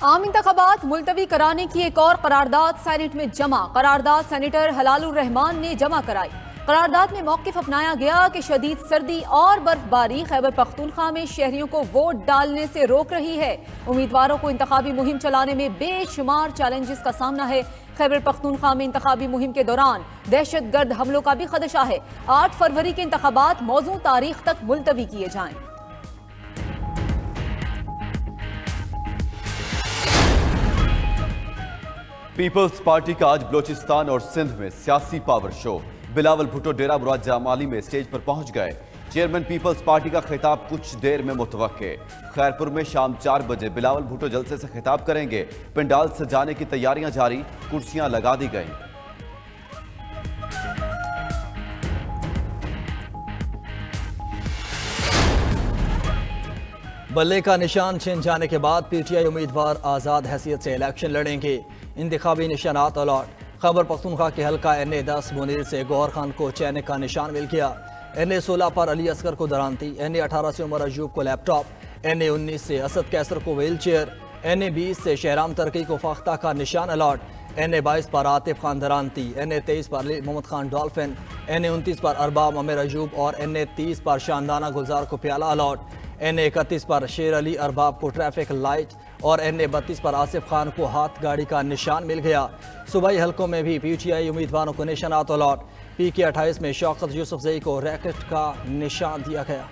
आम इंतखाबात मुलतवी कराने की एक और करारदाद सैनेट में जमा। करारदाद सेनेटर हलालुर रहमान ने जमा कराई। करारदाद में मौक़िफ़ अपनाया गया कि शदीद सर्दी और बर्फबारी खैबर पख्तूनख्वा में शहरियों को वोट डालने से रोक रही है। उम्मीदवारों को इंतखाबी मुहिम चलाने में बेशुमार चैलेंजेस का सामना है। खैबर पख्तूनख्वा में इंतखाबी मुहिम के दौरान दहशत गर्द हमलों का भी खदशा है। 8 फरवरी के इंतखाबात मौजूद तारीख तक मुलतवी किए जाएं। पीपल्स पार्टी का आज बलोचिस्तान और सिंध में सियासी पावर शो। बिलावल भुट्टो डेरा मुराद जमाली में स्टेज पर पहुंच गए। चेयरमैन पीपल्स पार्टी का खिताब कुछ देर में मुतवक्के। खैरपुर में शाम 4 बजे बिलावल भुट्टो जलसे से खिताब करेंगे। पंडाल सजाने की तैयारियां जारी, कुर्सियां लगा दी गईं। बल्ले का निशान छिन जाने के बाद पीटीआई उम्मीदवार आज़ाद हैसियत से इलेक्शन लड़ेंगे। इंतखाबी निशानात अलॉट। खैबर पख्तूनख्वा के हल्का NA-10 मुनीर से गौहर खान को चैन का निशान मिल गया। NA-16 पर अली असगर को दरानती। NA-18 से उमर अयूब को लैपटॉप। NA-19 से असद कैसर को व्हील चेयर। NA-20 से शहराम तरकी को फाख्ता का निशान अलॉट। NA-22 पर आतिफ खान दरानती। NA-23 पर अली मोहम्मद खान डॉल्फिन। NA-29 पर अरबाब अमीर अयूब और NA-30 पर शानदाना गुलजार को प्याला अलॉट। NA-31 पर शेर अली अरबाब को ट्रैफिक लाइट और NA-32 पर आसिफ खान को हाथ गाड़ी का निशान मिल गया। सूबाई हलकों में भी पीटीआई उम्मीदवारों को निशानात अलॉट। PK-28 में शौकत यूसुफजई को रैकेट का निशान दिया गया।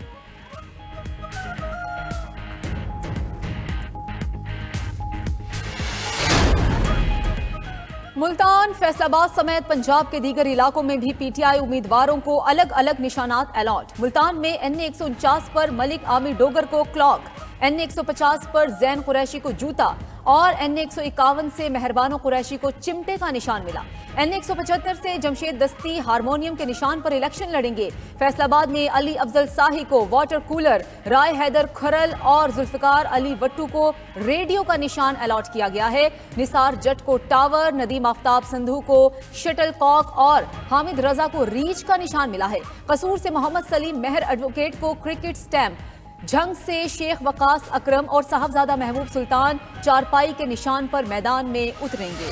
मुल्तान, फैसलाबाद समेत पंजाब के दीगर इलाकों में भी पीटीआई उम्मीदवारों को अलग अलग निशानात अलॉट। मुल्तान में NA-149 पर मलिक आमिर डोगर को क्लॉक, NA-150 पर जैन कुरैशी को जूता और NA-151 से मेहरबानो कुरैशी को चिमटे का निशान मिला। NA-175 से जमशेद दस्ती हारमोनियम के निशान पर इलेक्शन लड़ेंगे। फैसलाबाद में अली अफजल शाही को वाटर कूलर, राय हैदर खरल और जुल्फिकार अली वट्टू को रेडियो का निशान अलॉट किया गया है। निसार जट को टावर, नदीम आफ्ताब संधू को शटल कॉक और हामिद रजा को रीच का निशान मिला है। कसूर से मोहम्मद सलीम मेहर एडवोकेट को क्रिकेट स्टैम्प, झंग से शेख वकास अकरम और साहबजादा महबूब सुल्तान चारपाई के निशान पर मैदान में उतरेंगे।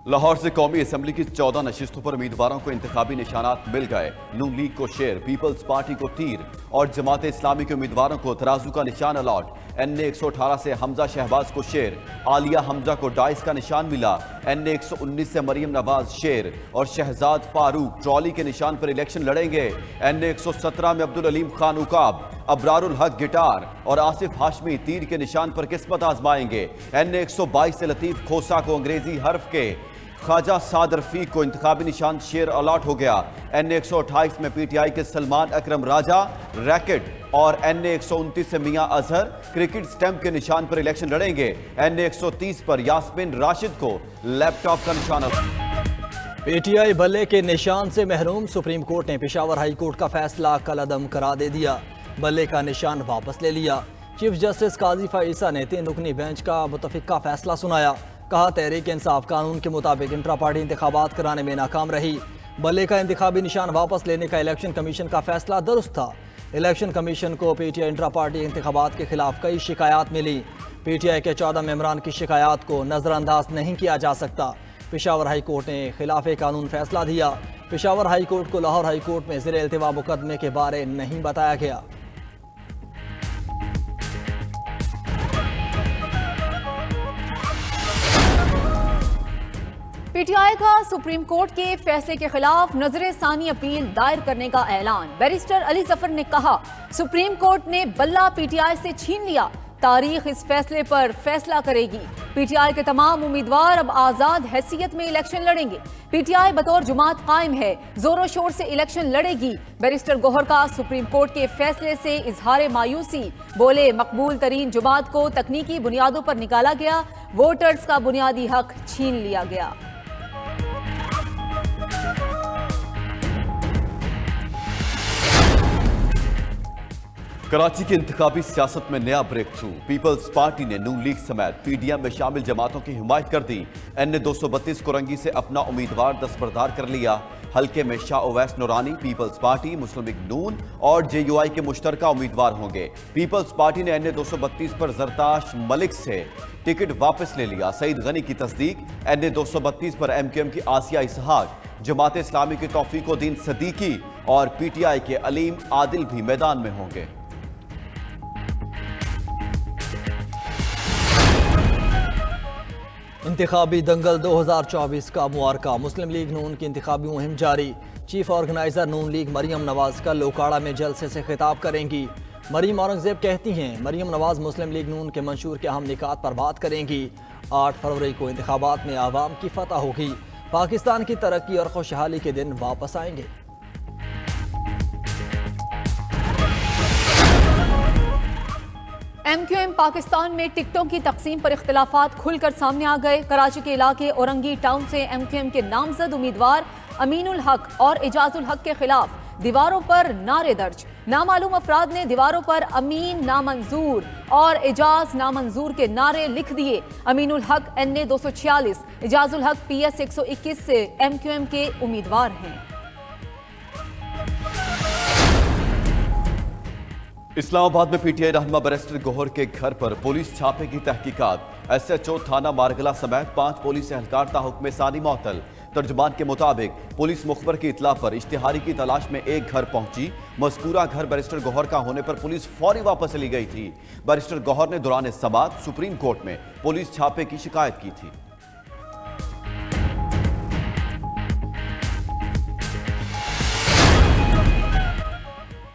लाहौर से कौमी असम्बली की 14 नशिस्तों पर उम्मीदवारों को इंतखाबी निशानात मिल गए। नून लीग को शेर, पीपल्स पार्टी को तीर और जमात इस्लामी के उम्मीदवारों को तराजू का निशान अलॉट। NA-118 से हमजा शहबाज को शेर, आलिया हमजा को डाइस का निशान मिला। NA-119 से मरियम नवाज शेर और शहजाद फारूक ट्रॉली के निशान पर इलेक्शन लड़ेंगे। NA-117 में अब्दुल अलीम खान उकाब, अबरारुल हक गिटार और आसिफ हाशमी तीर के निशान पर किस्मत आजमाएंगे। NA-122 से लतीफ खोसा को अंग्रेजी हर्फ के, ख्वाजा साद रफीक को इंतखाबी निशान शेर अलॉट हो गया। NA-128 में PTI के सलमान अकरम राजा रैकेट और NA-129 से मियां अजहर क्रिकेट स्टैम्प के निशान पर इलेक्शन लड़ेंगे। NA-130 पर यास्मिन राशिद को लैपटॉप का निशान। PTI बल्ले के निशान से महरूम। सुप्रीम कोर्ट ने पेशावर हाई कोर्ट का फैसला कलअदम करा दे दिया। बल्ले का निशान वापस ले लिया। चीफ जस्टिस काजी फाइसा ने 3 रुकनी बेंच का मुतफिका फैसला सुनाया। कहा, तहरीक इंसाफ कानून के मुताबिक इंट्रा पार्टी इंतखाबात कराने में नाकाम रही। बल्ले का इंतखाबी निशान वापस लेने का इलेक्शन कमीशन का फैसला दुरुस्त था। इलेक्शन कमीशन को PTI इंट्रा पार्टी इंतखाबात के खिलाफ कई शिकायत मिली। PTI के 14 मेंबरान की शिकायत को नज़रअंदाज नहीं किया जा सकता। पेशावर हाई कोर्ट ने खिलाफ कानून फैसला दिया। पेशावर हाई कोर्ट को लाहौर हाई कोर्ट में ज़ेर इल्तिवा मुकदमे के बारे नहीं बताया गया। PTI का सुप्रीम कोर्ट के फैसले के खिलाफ नजर सानी अपील दायर करने का ऐलान। बैरिस्टर अली जफर ने कहा, सुप्रीम कोर्ट ने बल्ला PTI से छीन लिया। तारीख इस फैसले पर फैसला करेगी। PTI के तमाम उम्मीदवार अब आजाद हैसियत में इलेक्शन लड़ेंगे। PTI बतौर जुमात कायम है, जोरों शोर से इलेक्शन लड़ेगी। बैरिस्टर गौहर का सुप्रीम कोर्ट के फैसले से इजहार मायूसी। बोले, मकबूल तरीन जुमात को तकनीकी बुनियादों पर निकाला गया, वोटर्स का बुनियादी हक छीन लिया गया। कराची की इंतखाबी सियासत में नया ब्रेक थ्रू। पीपल्स पार्टी ने नून लीग समेत पीडीएम में शामिल जमातों की हिमायत कर दी। NA-232 कोरंगी से अपना उम्मीदवार दस्तबरदार कर लिया। हल्के में शाह ओवैस नूरानी, पीपल्स पार्टी, मुस्लिम लीग नून और JUI के मुश्तरका उम्मीदवार होंगे। पीपल्स पार्टी ने NA-232 पर जरताश मलिक से टिकट वापस ले लिया। सईद गनी की तस्दीक। NA-232 पर MQM की आसिया इसहाक, जमात इस्लामी के तौफीकुद्दीन सदीकी और PTI के अलीम आदिल भी मैदान में होंगे। इंतखाबी दंगल 2024 का मुआरका। मुस्लिम लीग नून की इंतखाबी मुहिम जारी। चीफ ऑर्गेनाइजर नून लीग मरियम नवाज कल लोकाड़ा में जलसे से खिताब करेंगी। मरीम औरंगजेब कहती हैं मरियम नवाज मुस्लिम लीग नून के मंशूर के अहम निकात पर बात करेंगी। 8 फरवरी को इंतखाबात में आवाम की फतह होगी। पाकिस्तान की तरक्की और खुशहाली के दिन वापस आएंगे। MQM पाकिस्तान में टिकटों की तकसीम पर इख्तिलाफात खुलकर सामने आ गए। कराची के इलाके औरंगी टाउन से MQM के नामजद उम्मीदवार अमीनुल हक और एजाजुल हक के खिलाफ दीवारों पर नारे दर्ज। नामालूम अफराद ने दीवारों पर अमीन नामंजूर और एजाज नामंजूर के नारे लिख दिए। अमीनुल हक NA-246, एजाजुल हक PS 121 से MQM के उम्मीदवार हैं। इस्लामाबाद में PTI रहनुमा बैरिस्टर गौहर के घर पर पुलिस छापे की तहकीकात। SHO थाना मारगला समेत 5 पुलिस एहलकार ताहुक्म सानी मअतल। तर्जुमान के मुताबिक पुलिस मुखबर की इतला पर इश्तिहारी की तलाश में एक घर पहुंची। मज़कूरा घर बैरिस्टर गौहर का होने पर पुलिस फौरी वापस ली गई थी। बैरिस्टर गौहर ने दौरान समाअत सुप्रीम कोर्ट में पुलिस छापे की शिकायत की थी।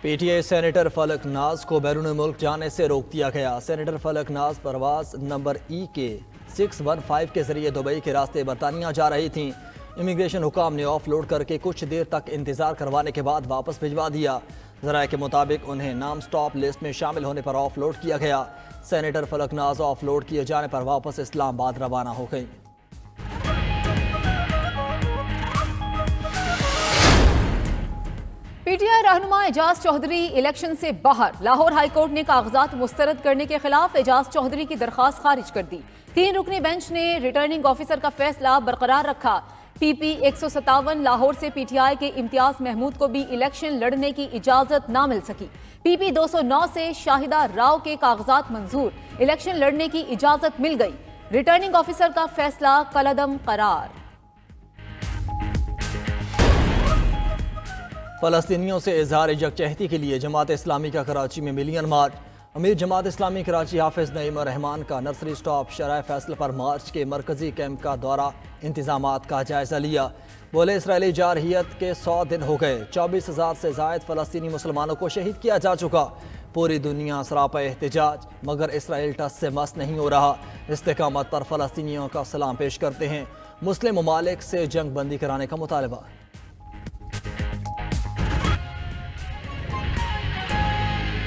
PTI सेनेटर फलक नाज को बैरून मुल्क जाने से रोक दिया गया। सेनेटर फलक नाज परवाज नंबर EK 615 के जरिए दुबई के रास्ते बरतानिया जा रही थीं। इमिग्रेशन हुकाम ने ऑफलोड करके कुछ देर तक इंतजार करवाने के बाद वापस भिजवा दिया। ज़राए के मुताबिक उन्हें नाम स्टॉप लिस्ट में शामिल होने पर ऑफलोड किया गया। सेनेटर फलक नाज ऑफलोड किए जाने पर वापस इस्लामाबाद रवाना हो गई। PTI रहनुमा एजाज चौधरी इलेक्शन से बाहर। लाहौर हाईकोर्ट ने कागजात मुस्तरद करने के खिलाफ एजाज चौधरी की दरखास्त खारिज कर दी। 3 रुकनी बेंच ने रिटर्निंग ऑफिसर का फैसला बरकरार रखा। PP 157 लाहौर से PTI के इम्तियाज महमूद को भी इलेक्शन लड़ने की इजाजत ना मिल सकी। PP 209 से शाहिदा राव के कागजात मंजूर, इलेक्शन लड़ने की इजाजत मिल गई। रिटर्निंग ऑफिसर का फैसला कलअदम करार। फ़लस्तीनियों से इजहार यकजहती के लिए जमात इस्लामी का कराची में मिलियन मार्च। अमीर जमात इस्लामी कराची हाफिज नईम रहमान का नर्सरी स्टॉप शराय फैसला पर मार्च के मरकजी कैंप का दौरा, इंतजामात का जायजा लिया। बोले इसराइली जारहियत के 100 दिन हो गए। 24,000 से जायद फ़लस्तीनी मुसलमानों को शहीद किया जा चुका। पूरी दुनिया सरापा एहतजाज, मगर इसराइल टस से मस नहीं हो रहा। इस्तेकामत पर फ़लस्तीनियों का सलाम पेश करते हैं। मुस्लिम ममालिक से जंग बंदी कराने का मुतालबा।